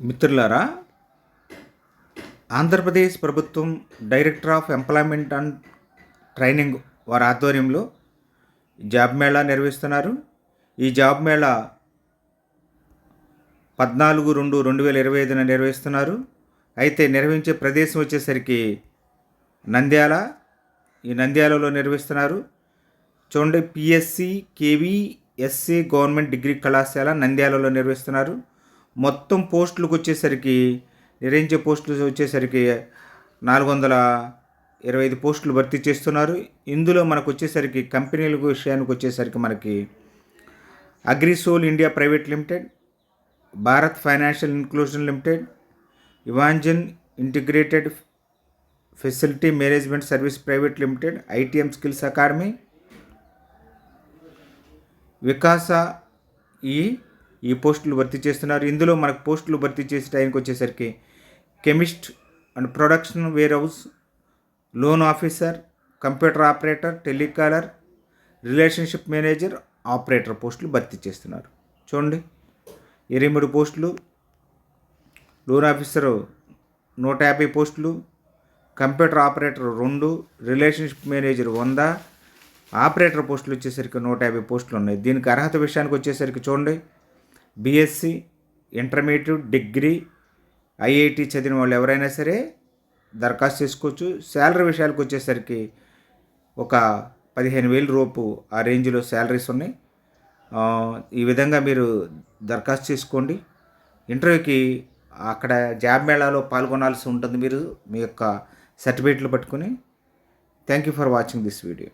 మిత్రులారా, ఆంధ్రప్రదేశ్ ప్రభుత్వం director of employment and training వారి ఆధ్వర్యంలో జాబ్ మేళా నిర్వహిస్తున్నారు. ఈ జాబ్ మేళా 14/2/2025 నిర్వహిస్తున్నారు. అయితే నిర్వహించే ప్రదేశం వచ్చేసరికి నంద్యాల. ఈ నంద్యాలలో నిర్వహిస్తున్నారు. చూడండి, పిఎస్సి కేవీఎస్సి గవర్నమెంట్ డిగ్రీ కళాశాల నంద్యాలలో నిర్వహిస్తున్నారు. మొత్తం పోస్టులకు వచ్చేసరికి నిర్వహించే పోస్టులు వచ్చేసరికి 425 పోస్టులు భర్తీ చేస్తున్నారు. ఇందులో మనకు వచ్చేసరికి కంపెనీల విషయానికి వచ్చేసరికి మనకి Agrisol India private limited, Bharat financial inclusion limited, ఇవాంజన్ integrated facility management service private limited, ITM skills academy, Vikasa ఈ పోస్టులు భర్తీ చేస్తున్నారు. ఇందులో మనకు పోస్టులు భర్తీ చేసే టైంకి వచ్చేసరికి chemist and production warehouse, loan officer, computer operator, telecaller, relationship manager, operator పోస్టులు భర్తీ చేస్తున్నారు. చూడండి, 23 పోస్టులు, లోన్ ఆఫీసరు 150 పోస్టులు, computer operator 2, relationship manager 100, operator పోస్టులు వచ్చేసరికి 150 పోస్టులు ఉన్నాయి. దీనికి అర్హత విషయానికి వచ్చేసరికి చూడండి, బీఎస్సీ, ఇంటర్మీడియట్, డిగ్రీ, ఐఐటి చదివిన వాళ్ళు ఎవరైనా సరే దరఖాస్తు చేసుకోవచ్చు. శాలరీ విషయాలకు వచ్చేసరికి ఒక 15,000 రూపు ఆ రేంజ్లో శాలరీస్ ఉన్నాయి. ఈ విధంగా మీరు దరఖాస్తు చేసుకోండి. ఇంటర్వ్యూకి అక్కడ జాబ్ మేళాలో పాల్గొనాల్సి ఉంటుంది మీరు మీ యొక్క సర్టిఫికేట్లు పట్టుకొని. Thank you for watching this video.